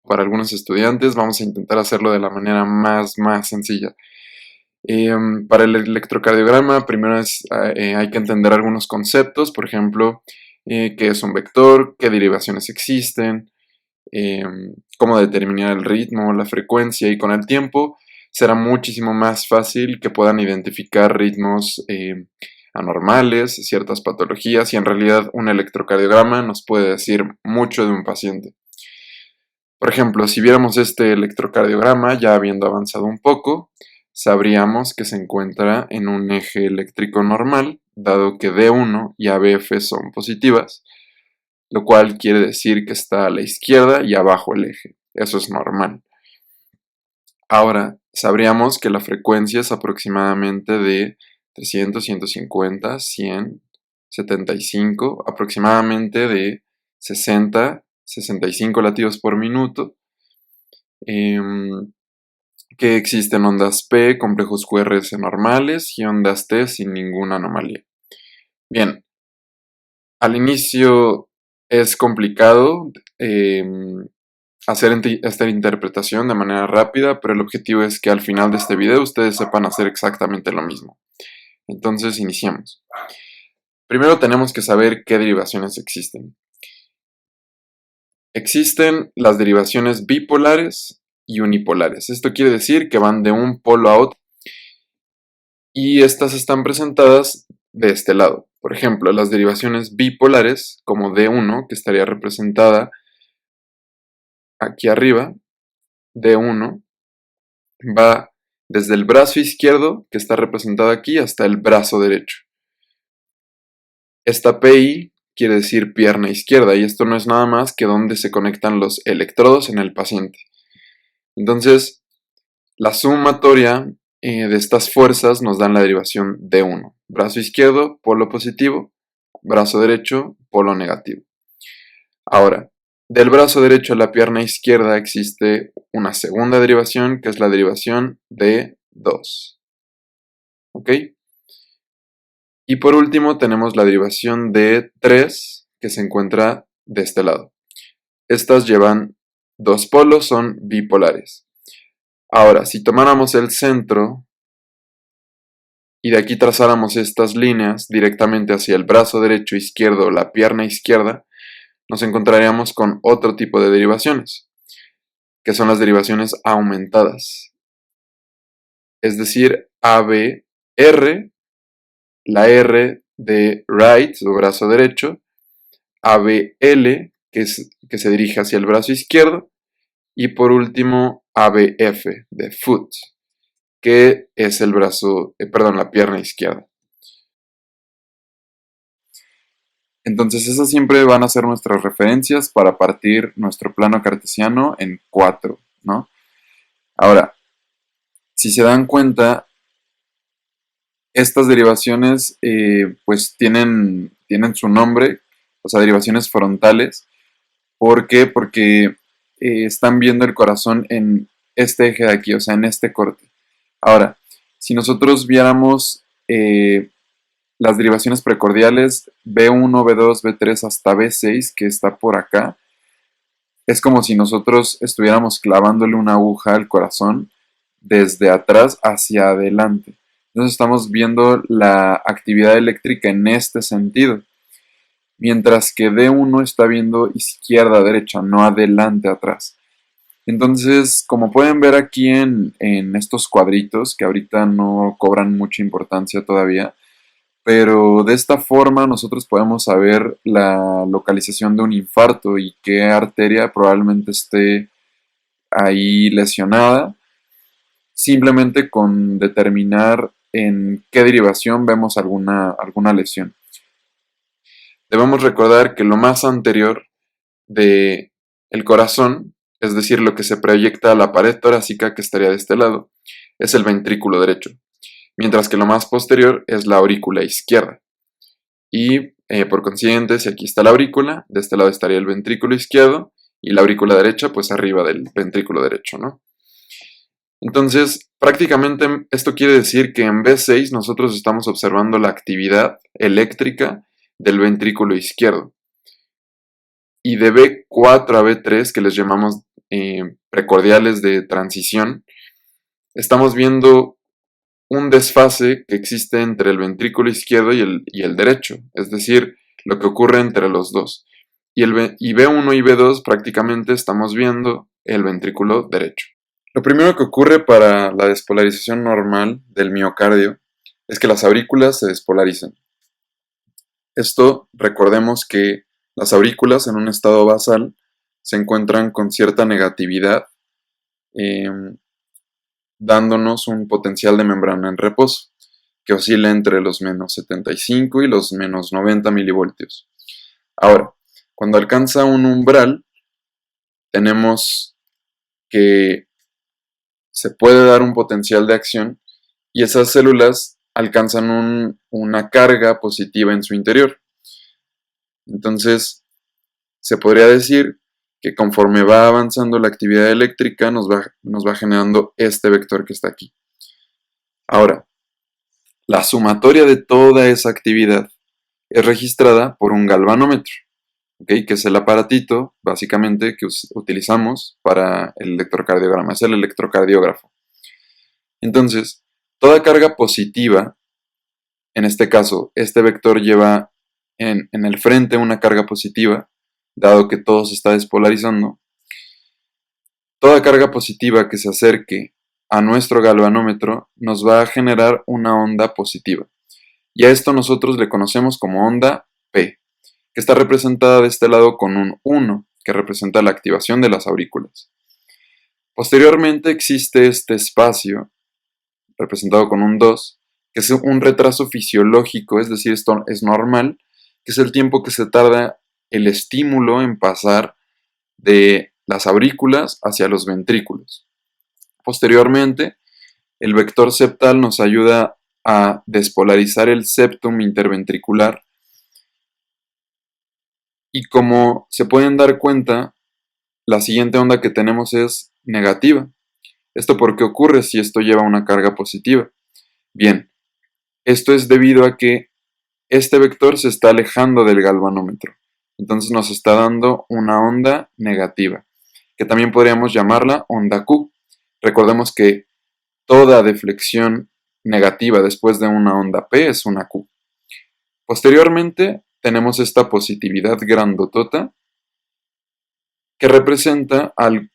para algunos estudiantes. Vamos a intentar hacerlo de la manera más sencilla. Para el electrocardiograma, primero hay que entender algunos conceptos, por ejemplo, qué es un vector, qué derivaciones existen, cómo determinar el ritmo, la frecuencia, y con el tiempo será muchísimo más fácil que puedan identificar ritmos anormales, ciertas patologías, y en realidad un electrocardiograma nos puede decir mucho de un paciente. Por ejemplo, si viéramos este electrocardiograma ya habiendo avanzado un poco, sabríamos que se encuentra en un eje eléctrico normal, dado que D1 y ABF son positivas, lo cual quiere decir que está a la izquierda y abajo el eje. Eso es normal. Ahora, sabríamos que la frecuencia es aproximadamente de 300, 150, 100, 75, aproximadamente de 60, 65 latidos por minuto, que existen ondas P, complejos QRS normales y ondas T sin ninguna anomalía. Bien, al inicio es complicado hacer esta interpretación de manera rápida, pero el objetivo es que al final de este video ustedes sepan hacer exactamente lo mismo. Entonces iniciamos. Primero tenemos que saber qué derivaciones existen. Existen las derivaciones bipolares y unipolares. Esto quiere decir que van de un polo a otro, y estas están presentadas de este lado. Por ejemplo, las derivaciones bipolares, como D1, que estaría representada aquí arriba, D1 va desde el brazo izquierdo, que está representado aquí, hasta el brazo derecho. Esta PI quiere decir pierna izquierda, y esto no es nada más que donde se conectan los electrodos en el paciente. Entonces, la sumatoria de estas fuerzas nos dan la derivación D1. Brazo izquierdo, polo positivo, brazo derecho, polo negativo. Ahora, del brazo derecho a la pierna izquierda existe una segunda derivación, que es la derivación D2. ¿Ok? Y por último tenemos la derivación D3, que se encuentra de este lado. Estas llevan dos polos, son bipolares. Ahora, si tomáramos el centro y de aquí trazáramos estas líneas directamente hacia el brazo derecho, izquierdo o la pierna izquierda, nos encontraríamos con otro tipo de derivaciones, que son las derivaciones aumentadas. Es decir, ABR, la R de right o brazo derecho, ABL, que se dirige hacia el brazo izquierdo, y por último ABF de foot, que es el la pierna izquierda. Entonces esas siempre van a ser nuestras referencias para partir nuestro plano cartesiano en 4, ¿no? Ahora, si se dan cuenta, estas derivaciones pues tienen su nombre, o sea, derivaciones frontales. ¿Por qué? Porque están viendo el corazón en este eje de aquí, o sea, en este corte. Ahora, si nosotros viéramos las derivaciones precordiales B1, B2, B3 hasta B6, que está por acá, es como si nosotros estuviéramos clavándole una aguja al corazón desde atrás hacia adelante. Entonces estamos viendo la actividad eléctrica en este sentido. Mientras que D1 está viendo izquierda a derecha, no adelante atrás. Entonces, como pueden ver aquí en estos cuadritos, que ahorita no cobran mucha importancia todavía, pero de esta forma nosotros podemos saber la localización de un infarto y qué arteria probablemente esté ahí lesionada, simplemente con determinar en qué derivación vemos alguna lesión. Debemos recordar que lo más anterior del corazón, es decir, lo que se proyecta a la pared torácica, que estaría de este lado, es el ventrículo derecho, mientras que lo más posterior es la aurícula izquierda. Y por consiguiente, si aquí está la aurícula, de este lado estaría el ventrículo izquierdo, y la aurícula derecha pues arriba del ventrículo derecho, ¿no? Entonces, prácticamente esto quiere decir que en B6 nosotros estamos observando la actividad eléctrica del ventrículo izquierdo. y de B4 a B3, que les llamamos precordiales de transición, estamos viendo un desfase que existe entre el ventrículo izquierdo y el derecho, es decir, lo que ocurre entre los dos. Y B1 y B2 prácticamente estamos viendo el ventrículo derecho. Lo primero que ocurre para la despolarización normal del miocardio es que las aurículas se despolarizan. Esto, recordemos que las aurículas en un estado basal se encuentran con cierta negatividad, dándonos un potencial de membrana en reposo, que oscila entre los menos 75 y los menos 90 milivoltios. Ahora, cuando alcanza un umbral, tenemos que se puede dar un potencial de acción y esas células alcanzan una carga positiva en su interior. Entonces, se podría decir que conforme va avanzando la actividad eléctrica nos va generando este vector que está aquí. Ahora, la sumatoria de toda esa actividad es registrada por un galvanómetro, ¿okay? Que es el aparatito, básicamente, que utilizamos para el electrocardiograma, es el electrocardiógrafo. Entonces, toda carga positiva, en este caso, este vector lleva en el frente una carga positiva, dado que todo se está despolarizando. Toda carga positiva que se acerque a nuestro galvanómetro nos va a generar una onda positiva. Y a esto nosotros le conocemos como onda P, que está representada de este lado con un 1, que representa la activación de las aurículas. Posteriormente existe este espacio, representado con un 2, que es un retraso fisiológico, es decir, esto es normal, que es el tiempo que se tarda el estímulo en pasar de las aurículas hacia los ventrículos. Posteriormente, el vector septal nos ayuda a despolarizar el septum interventricular y como se pueden dar cuenta, la siguiente onda que tenemos es negativa. ¿Esto por qué ocurre si esto lleva una carga positiva? Bien, esto es debido a que este vector se está alejando del galvanómetro, entonces nos está dando una onda negativa, que también podríamos llamarla onda Q. Recordemos que toda deflexión negativa después de una onda P es una Q. Posteriormente tenemos esta positividad grandotota que representa al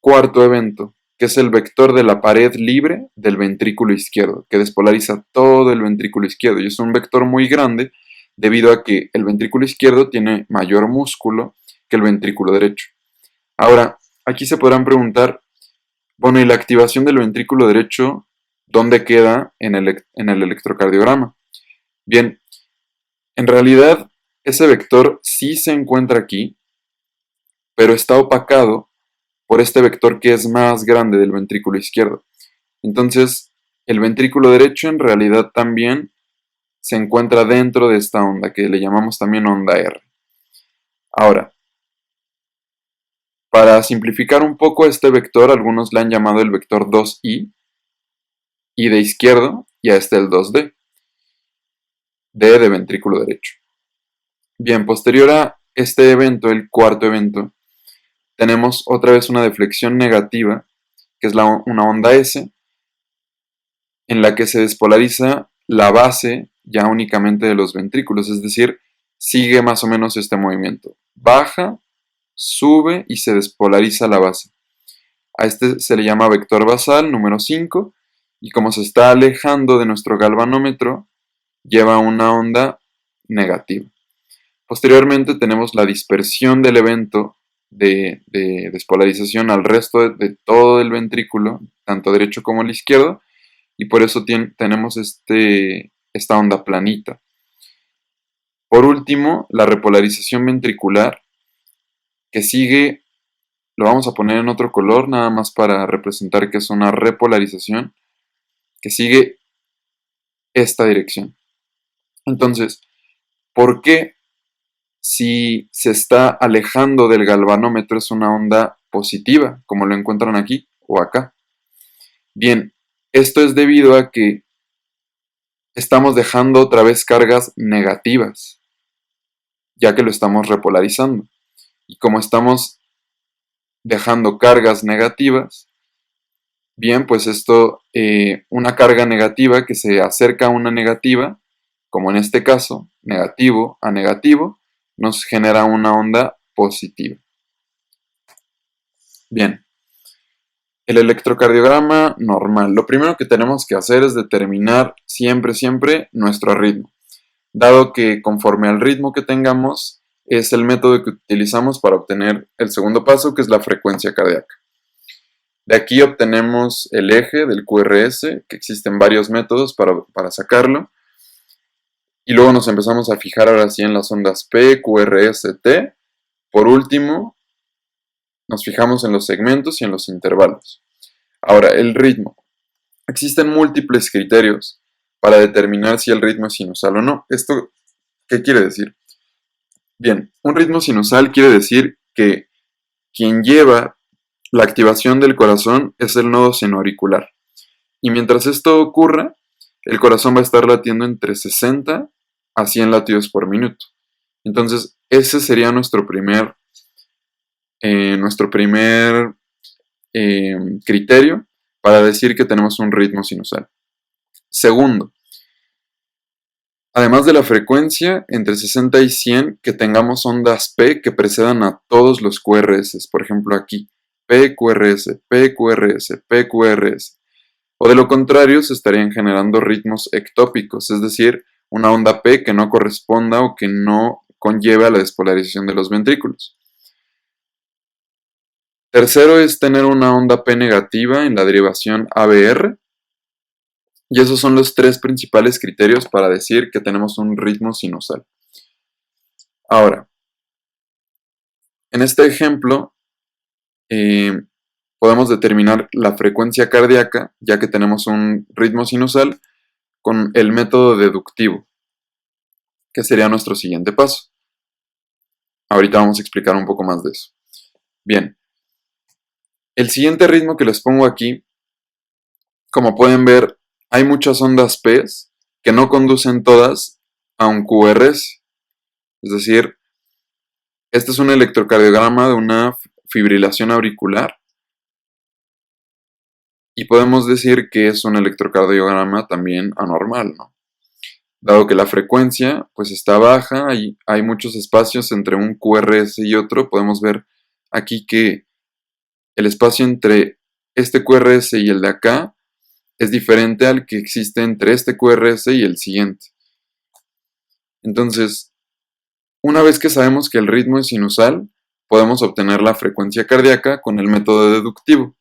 cuarto evento, que es el vector de la pared libre del ventrículo izquierdo, que despolariza todo el ventrículo izquierdo. Y es un vector muy grande debido a que el ventrículo izquierdo tiene mayor músculo que el ventrículo derecho. Ahora, aquí se podrán preguntar, bueno, ¿y la activación del ventrículo derecho dónde queda en el electrocardiograma? Bien, en realidad ese vector sí se encuentra aquí, pero está opacado por este vector que es más grande del ventrículo izquierdo. Entonces, el ventrículo derecho en realidad también se encuentra dentro de esta onda, que le llamamos también onda R. Ahora, para simplificar un poco este vector, algunos le han llamado el vector 2i, I de izquierdo, y a este el 2d, D de ventrículo derecho. Bien, posterior a este evento, el cuarto evento, tenemos otra vez una deflexión negativa, que es una onda S, en la que se despolariza la base ya únicamente de los ventrículos, es decir, sigue más o menos este movimiento. Baja, sube y se despolariza la base. A este se le llama vector basal número 5 y como se está alejando de nuestro galvanómetro, lleva una onda negativa. Posteriormente tenemos la dispersión del evento de despolarización al resto de todo el ventrículo, tanto derecho como el izquierdo, y por eso tenemos esta onda planita. Por último, la repolarización ventricular, que sigue, lo vamos a poner en otro color, nada más para representar que es una repolarización, que sigue esta dirección. Entonces, ¿por qué si se está alejando del galvanómetro es una onda positiva, como lo encuentran aquí o acá? Bien, esto es debido a que estamos dejando otra vez cargas negativas, ya que lo estamos repolarizando. Y como estamos dejando cargas negativas, bien, pues esto, una carga negativa que se acerca a una negativa, como en este caso, negativo a negativo, nos genera una onda positiva. Bien, el electrocardiograma normal. Lo primero que tenemos que hacer es determinar siempre nuestro ritmo, dado que conforme al ritmo que tengamos es el método que utilizamos para obtener el segundo paso, que es la frecuencia cardíaca. De aquí obtenemos el eje del QRS, que existen varios métodos para sacarlo, y luego nos empezamos a fijar ahora sí en las ondas P, QRS, T. Por último, nos fijamos en los segmentos y en los intervalos. Ahora, el ritmo. Existen múltiples criterios para determinar si el ritmo es sinusal o no. ¿Esto qué quiere decir? Bien, un ritmo sinusal quiere decir que quien lleva la activación del corazón es el nodo senoauricular. Y mientras esto ocurra, el corazón va a estar latiendo entre 60 a 100 latidos por minuto. Entonces, ese sería nuestro primer criterio para decir que tenemos un ritmo sinusal. Segundo, además de la frecuencia, entre 60 y 100, que tengamos ondas P que precedan a todos los QRS. Por ejemplo, aquí, PQRS, PQRS, PQRS. O de lo contrario, se estarían generando ritmos ectópicos, es decir, una onda P que no corresponda o que no conlleve a la despolarización de los ventrículos. Tercero es tener una onda P negativa en la derivación ABR. Y esos son los tres principales criterios para decir que tenemos un ritmo sinusal. Ahora, en este ejemplo, podemos determinar la frecuencia cardíaca, ya que tenemos un ritmo sinusal, con el método deductivo, que sería nuestro siguiente paso. Ahorita vamos a explicar un poco más de eso. Bien, el siguiente ritmo que les pongo aquí, como pueden ver, hay muchas ondas P que no conducen todas a un QRS. Es decir, este es un electrocardiograma de una fibrilación auricular y podemos decir que es un electrocardiograma también anormal, ¿no? Dado que la frecuencia pues está baja y hay muchos espacios entre un QRS y otro, podemos ver aquí que el espacio entre este QRS y el de acá es diferente al que existe entre este QRS y el siguiente. Entonces, una vez que sabemos que el ritmo es sinusal, podemos obtener la frecuencia cardíaca con el método deductivo.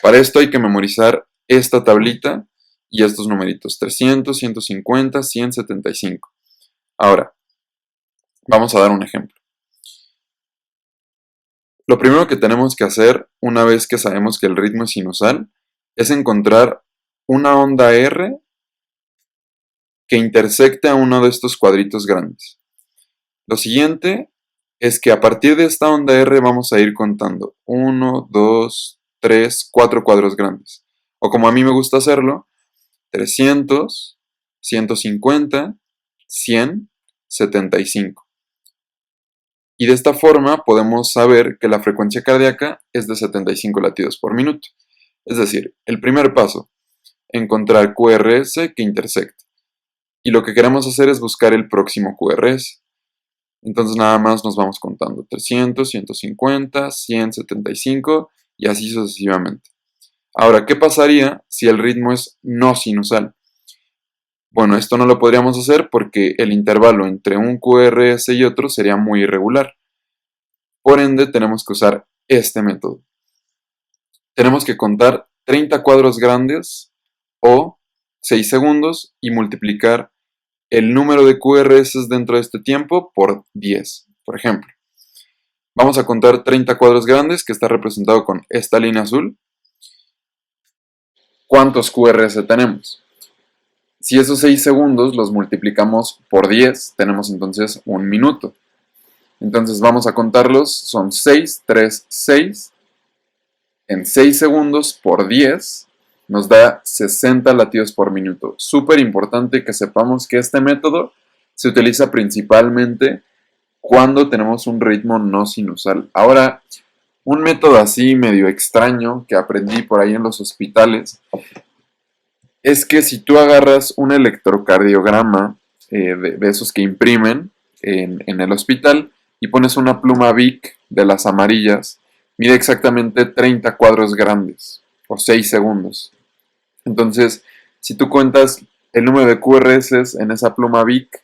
Para esto hay que memorizar esta tablita y estos numeritos: 300, 150, 175. Ahora, vamos a dar un ejemplo. Lo primero que tenemos que hacer, una vez que sabemos que el ritmo es sinusal, es encontrar una onda R que intersecte a uno de estos cuadritos grandes. Lo siguiente es que a partir de esta onda R vamos a ir contando 1, 2, 3, 4 cuadros grandes. O como a mí me gusta hacerlo, 300, 150, 100, 75. Y de esta forma podemos saber que la frecuencia cardíaca es de 75 latidos por minuto. Es decir, el primer paso, encontrar QRS que intersecte. Y lo que queremos hacer es buscar el próximo QRS. Entonces nada más nos vamos contando 300, 150, 175 y así sucesivamente. Ahora, ¿qué pasaría si el ritmo es no sinusal? Bueno, esto no lo podríamos hacer porque el intervalo entre un QRS y otro sería muy irregular. Por ende, tenemos que usar este método. Tenemos que contar 30 cuadros grandes o 6 segundos y multiplicar el número de QRS dentro de este tiempo por 10, por ejemplo. Vamos a contar 30 cuadros grandes, que está representado con esta línea azul. ¿Cuántos QRS tenemos? Si esos 6 segundos los multiplicamos por 10, tenemos entonces un minuto. Entonces vamos a contarlos, son 6, 3, 6. En 6 segundos por 10 nos da 60 latidos por minuto. Súper importante que sepamos que este método se utiliza principalmente cuando tenemos un ritmo no sinusal. Ahora, un método así medio extraño que aprendí por ahí en los hospitales es que si tú agarras un electrocardiograma de esos que imprimen en el hospital y pones una pluma Bic de las amarillas, mide exactamente 30 cuadros grandes o 6 segundos. Entonces, si tú cuentas el número de QRS en esa pluma Bic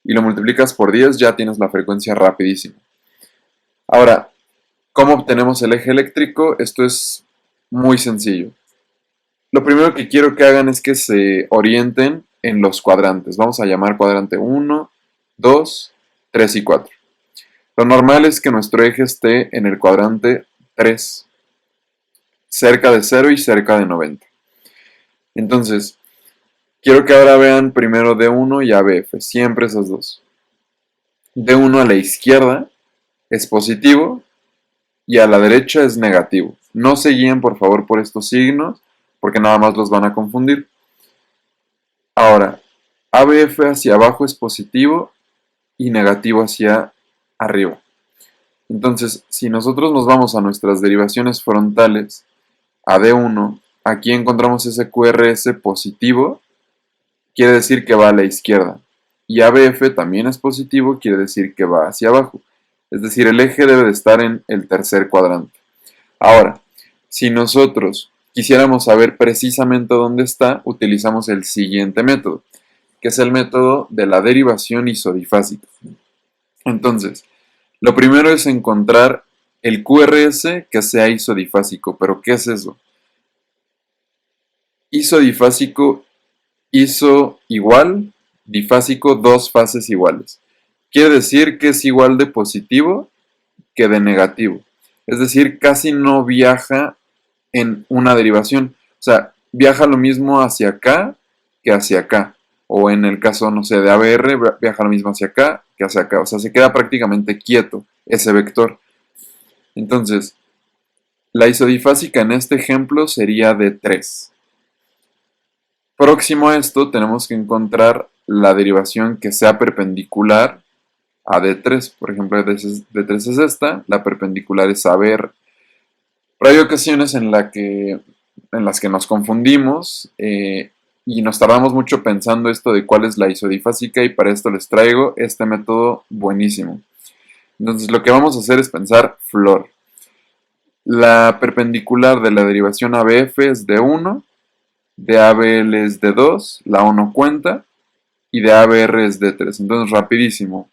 y lo multiplicas por 10, ya tienes la frecuencia rapidísimo. Ahora, ¿cómo obtenemos el eje eléctrico? Esto es muy sencillo. Lo primero que quiero que hagan es que se orienten en los cuadrantes. Vamos a llamar cuadrante 1, 2, 3 y 4. Lo normal es que nuestro eje esté en el cuadrante 3, cerca de 0 y cerca de 90. Entonces, quiero que ahora vean primero D1 y ABF, siempre esos dos. D1 a la izquierda es positivo y a la derecha es negativo. No se guíen por favor por estos signos porque nada más los van a confundir. Ahora, ABF hacia abajo es positivo y negativo hacia arriba. Entonces, si nosotros nos vamos a nuestras derivaciones frontales, a D1, aquí encontramos ese QRS positivo, quiere decir que va a la izquierda. Y ABF también es positivo, quiere decir que va hacia abajo. Es decir, el eje debe de estar en el tercer cuadrante. Ahora, si nosotros quisiéramos saber precisamente dónde está, utilizamos el siguiente método, que es el método de la derivación isodifásica. Entonces, lo primero es encontrar el QRS que sea isodifásico. ¿Pero qué es eso? Isodifásico, iso igual, difásico, dos fases iguales. Quiere decir que es igual de positivo que de negativo. Es decir, casi no viaja en una derivación. O sea, viaja lo mismo hacia acá que hacia acá. O en el caso, no sé, de ABR, viaja lo mismo hacia acá que hacia acá. O sea, se queda prácticamente quieto ese vector. Entonces, la isodifásica en este ejemplo sería de 3. Próximo a esto, tenemos que encontrar la derivación que sea perpendicular a D3. Por ejemplo, D3 es esta, la perpendicular es ABR. Pero hay ocasiones en las que nos confundimos y nos tardamos mucho pensando esto de cuál es la isodifásica y para esto les traigo este método buenísimo. Entonces lo que vamos a hacer es pensar flor. La perpendicular de la derivación ABF es de 1, de ABL es de 2, la 1 cuenta, y de ABR es de 3. Entonces rapidísimo.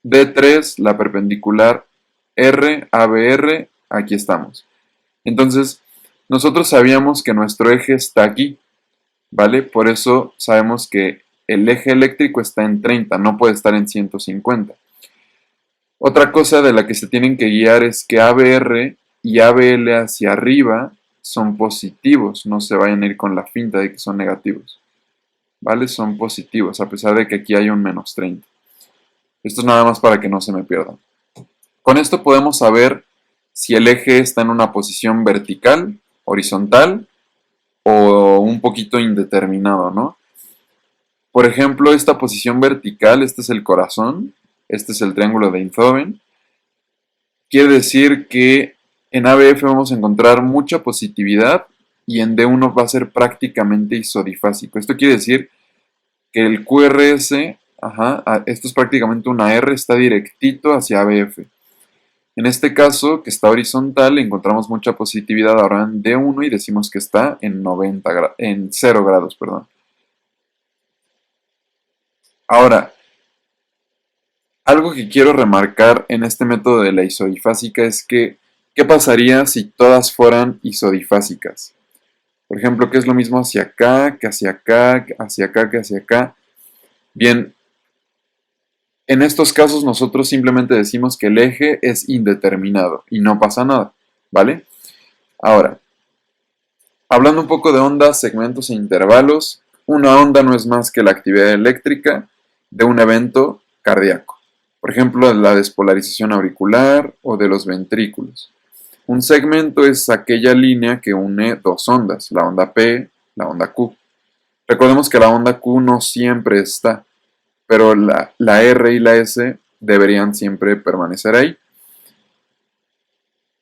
D3, la perpendicular R, ABR, aquí estamos. Entonces, nosotros sabíamos que nuestro eje está aquí, ¿vale? Por eso sabemos que el eje eléctrico está en 30, no puede estar en 150. Otra cosa de la que se tienen que guiar es que ABR y ABL hacia arriba son positivos, no se vayan a ir con la finta de que son negativos, ¿vale? Son positivos, a pesar de que aquí hay un menos 30. Esto es nada más para que no se me pierdan. Con esto podemos saber si el eje está en una posición vertical, horizontal o un poquito indeterminado, ¿no? Por ejemplo, esta posición vertical, este es el corazón, este es el triángulo de Einthoven. Quiere decir que en ABF vamos a encontrar mucha positividad y en D1 va a ser prácticamente isodifásico. Esto quiere decir que el QRS, esto es prácticamente una R, está directito hacia ABF. En este caso, que está horizontal, encontramos mucha positividad ahora en D1 y decimos que está en 0 grados, perdón. Ahora, algo que quiero remarcar en este método de la isodifásica es que, ¿qué pasaría si todas fueran isodifásicas? Por ejemplo, ¿qué es lo mismo hacia acá, que hacia acá, hacia acá, que hacia acá? Bien, en estos casos nosotros simplemente decimos que el eje es indeterminado y no pasa nada, ¿vale? Ahora, hablando un poco de ondas, segmentos e intervalos, una onda no es más que la actividad eléctrica de un evento cardíaco. Por ejemplo, la despolarización auricular o de los ventrículos. Un segmento es aquella línea que une dos ondas, la onda P, la onda Q. Recordemos que la onda Q no siempre está, pero la R y la S deberían siempre permanecer ahí.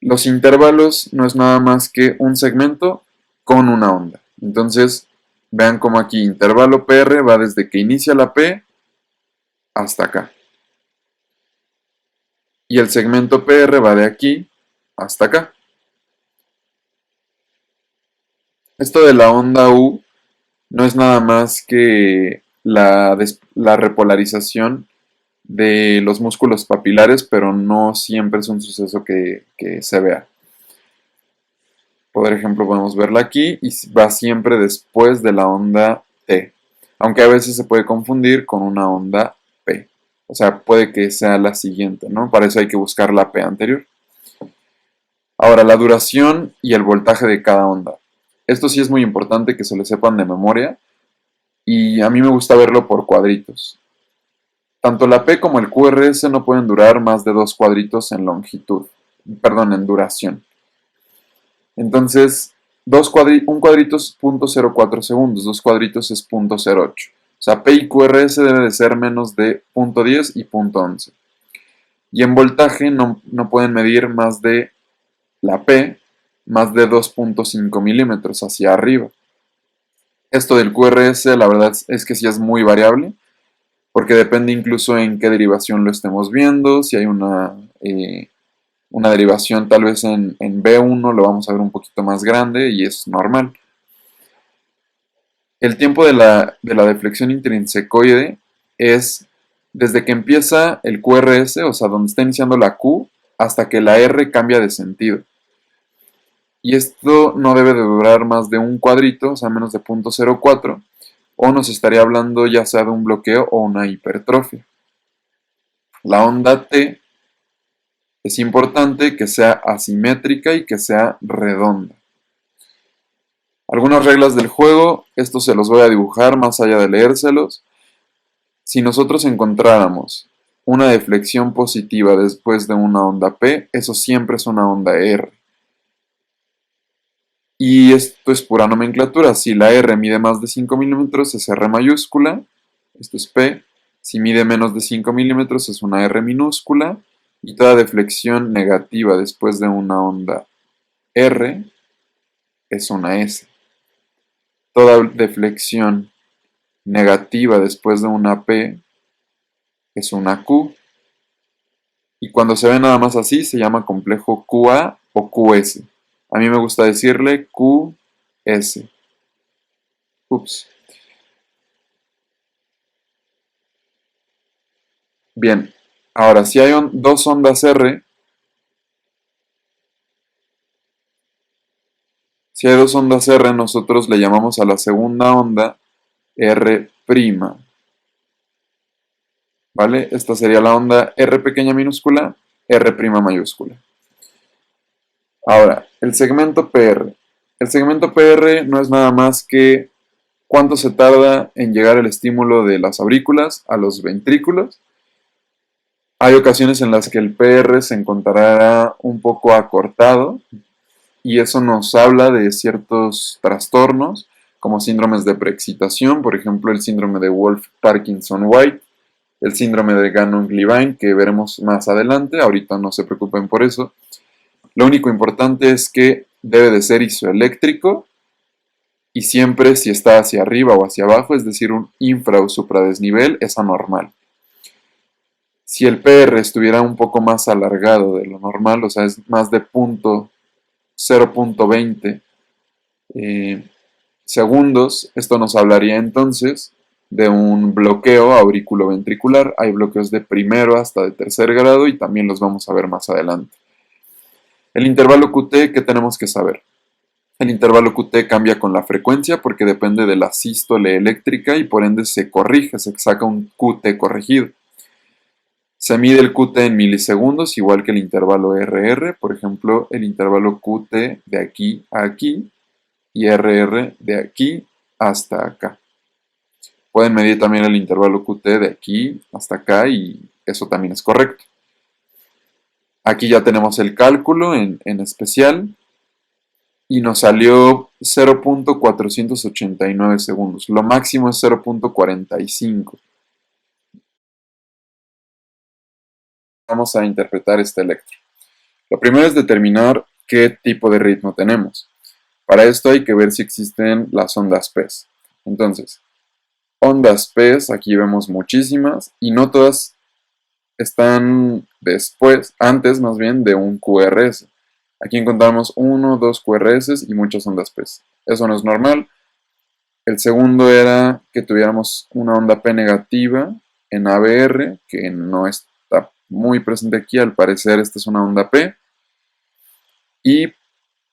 Los intervalos no es nada más que un segmento con una onda. Entonces, vean como aquí intervalo PR va desde que inicia la P hasta acá. Y el segmento PR va de aquí hasta acá. Esto de la onda U no es nada más que la repolarización de los músculos papilares, pero no siempre es un suceso que se vea. Por ejemplo, podemos verla aquí y va siempre después de la onda T, aunque a veces se puede confundir con una onda P. O sea, puede que sea la siguiente, ¿no? Para eso hay que buscar la P anterior. Ahora, la duración y el voltaje de cada onda. Esto sí es muy importante que se lo sepan de memoria y a mí me gusta verlo por cuadritos. Tanto la P como el QRS no pueden durar más de 2 cuadritos en longitud, perdón, en duración. Entonces, un cuadrito es 0.04 segundos, 2 cuadritos es 0.08. O sea, P y QRS debe de ser menos de 0.10 y 0.11. Y en voltaje no pueden medir más de la P, más de 2.5 milímetros hacia arriba. Esto del QRS, la verdad es que sí es muy variable, porque depende incluso en qué derivación lo estemos viendo, si hay una derivación tal vez en B1 lo vamos a ver un poquito más grande y es normal. El tiempo de la deflexión intrinsecoide es desde que empieza el QRS, o sea, donde está iniciando la Q, hasta que la R cambia de sentido. Y esto no debe de durar más de un cuadrito, o sea, menos de 0.04, o nos estaría hablando ya sea de un bloqueo o una hipertrofia. La onda T es importante que sea asimétrica y que sea redonda. Algunas reglas del juego, esto se los voy a dibujar más allá de leérselos. Si nosotros encontráramos una deflexión positiva después de una onda P, eso siempre es una onda R. Y esto es pura nomenclatura. Si la R mide más de 5 milímetros es R mayúscula, esto es P. Si mide menos de 5 milímetros es una R minúscula. Y toda deflexión negativa después de una onda R es una S. Toda deflexión negativa después de una P es una Q. Y cuando se ve nada más así se llama complejo QA o QS. A mí me gusta decirle QS. Ups. Bien, ahora si hay dos ondas R, si hay dos ondas R, nosotros le llamamos a la segunda onda R'. ¿Vale? Esta sería la onda R pequeña minúscula, R' mayúscula. Ahora, el segmento PR. El segmento PR no es nada más que cuánto se tarda en llegar el estímulo de las aurículas a los ventrículos. Hay ocasiones en las que el PR se encontrará un poco acortado y eso nos habla de ciertos trastornos como síndromes de preexcitación, por ejemplo el síndrome de Wolff-Parkinson-White, el síndrome de Gannon-Levine que veremos más adelante, ahorita no se preocupen por eso. Lo único importante es que debe de ser isoeléctrico y siempre si está hacia arriba o hacia abajo, es decir, un infra o supradesnivel, es anormal. Si el PR estuviera un poco más alargado de lo normal, o sea, es más de 0.20 segundos, esto nos hablaría entonces de un bloqueo auriculoventricular. Hay bloqueos de primero hasta de tercer grado y también los vamos a ver más adelante. El intervalo QT, ¿qué tenemos que saber? El intervalo QT cambia con la frecuencia porque depende de la sístole eléctrica y por ende se corrige, se saca un QT corregido. Se mide el QT en milisegundos, igual que el intervalo RR, por ejemplo, el intervalo QT de aquí a aquí y RR de aquí hasta acá. Pueden medir también el intervalo QT de aquí hasta acá y eso también es correcto. Aquí ya tenemos el cálculo en especial y nos salió 0.489 segundos. Lo máximo es 0.45. vamos a interpretar este electro. Lo primero es determinar qué tipo de ritmo tenemos. Para esto hay que ver si existen las ondas P's. Entonces, ondas P's, aquí vemos muchísimas, y no todas están antes más bien de un QRS. Aquí encontramos 1, 2 QRS y muchas ondas P's. Eso no es normal. El segundo era que tuviéramos una onda P negativa en ABR, que no está muy presente aquí, al parecer esta es una onda P. Y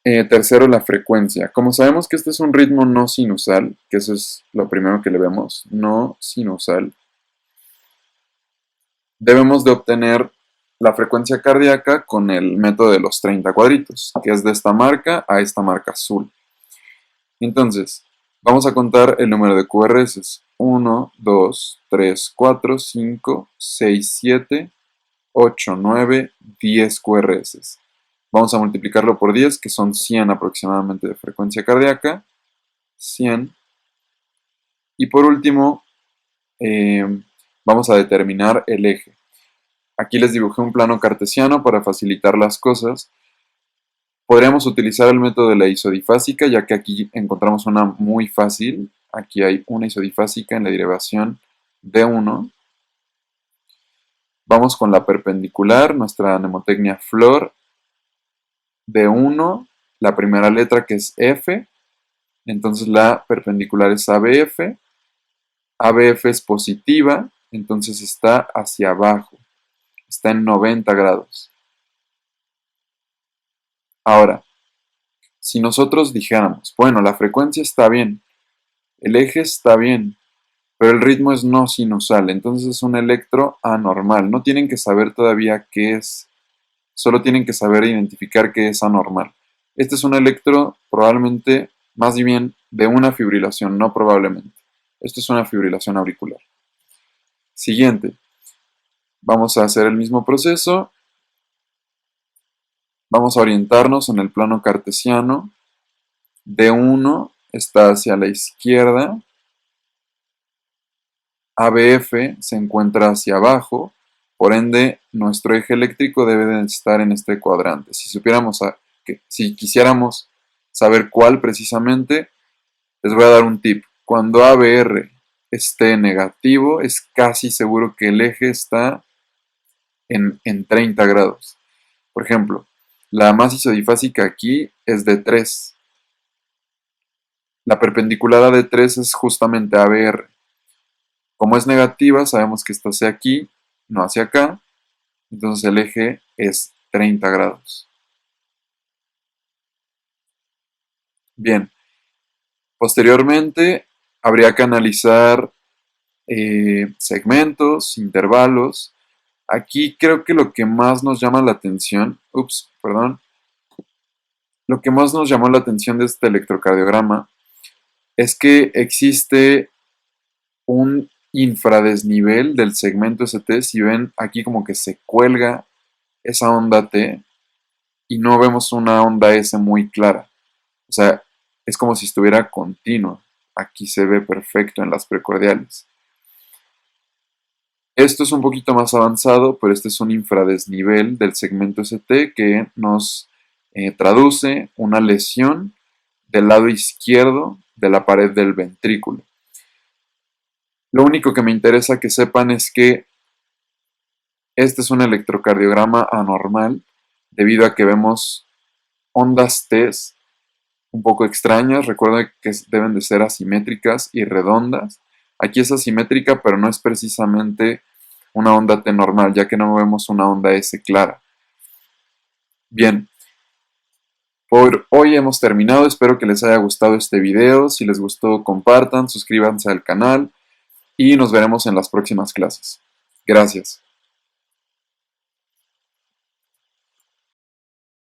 tercero, la frecuencia. Como sabemos que este es un ritmo no sinusal, que eso es lo primero que le vemos, no sinusal, debemos de obtener la frecuencia cardíaca con el método de los 30 cuadritos, que es de esta marca a esta marca azul. Entonces, vamos a contar el número de QRS. 1, 2, 3, 4, 5, 6, 7, 8, 9, 10 QRS. Vamos a multiplicarlo por 10, que son 100 aproximadamente de frecuencia cardíaca. 100. Y por último, vamos a determinar el eje. Aquí les dibujé un plano cartesiano para facilitar las cosas. Podríamos utilizar el método de la isodifásica, ya que aquí encontramos una muy fácil. Aquí hay una isodifásica en la derivación D1. Vamos con la perpendicular, nuestra mnemotecnia flor. D1, la primera letra que es F. Entonces la perpendicular es ABF. ABF es positiva, entonces está hacia abajo. Está en 90 grados. Ahora, si nosotros dijéramos, bueno, la frecuencia está bien, el eje está bien, pero el ritmo es no sinusal, entonces es un electro anormal. No tienen que saber todavía qué es, solo tienen que saber identificar qué es anormal. Este es un electro probablemente, más bien, de una fibrilación, no probablemente. Esto es una fibrilación auricular. Siguiente. Vamos a hacer el mismo proceso. Vamos a orientarnos en el plano cartesiano. D1 está hacia la izquierda. ABF se encuentra hacia abajo. Por ende, nuestro eje eléctrico debe de estar en este cuadrante. Si quisiéramos saber cuál precisamente, les voy a dar un tip. Cuando ABR esté negativo, es casi seguro que el eje está en 30 grados. Por ejemplo, la masa isodifásica aquí es de 3. La perpendicular a D3 es justamente ABR. Como es negativa, sabemos que está hacia aquí, no hacia acá. Entonces el eje es 30 grados. Bien. Posteriormente, habría que analizar segmentos, intervalos. Aquí creo que lo que más nos llama la atención, lo que más nos llamó la atención de este electrocardiograma es que existe un infradesnivel del segmento ST. Si ven, aquí como que se cuelga esa onda T y no vemos una onda S muy clara. O sea, es como si estuviera continua. Aquí se ve perfecto en las precordiales. Esto es un poquito más avanzado, pero este es un infradesnivel del segmento ST que nos traduce una lesión del lado izquierdo de la pared del ventrículo. Lo único que me interesa que sepan es que este es un electrocardiograma anormal debido a que vemos ondas T un poco extrañas. Recuerden que deben de ser asimétricas y redondas. Aquí es asimétrica, pero no es precisamente una onda T normal, ya que no vemos una onda S clara. Bien, por hoy hemos terminado. Espero que les haya gustado este video. Si les gustó, compartan, suscríbanse al canal y nos veremos en las próximas clases. Gracias.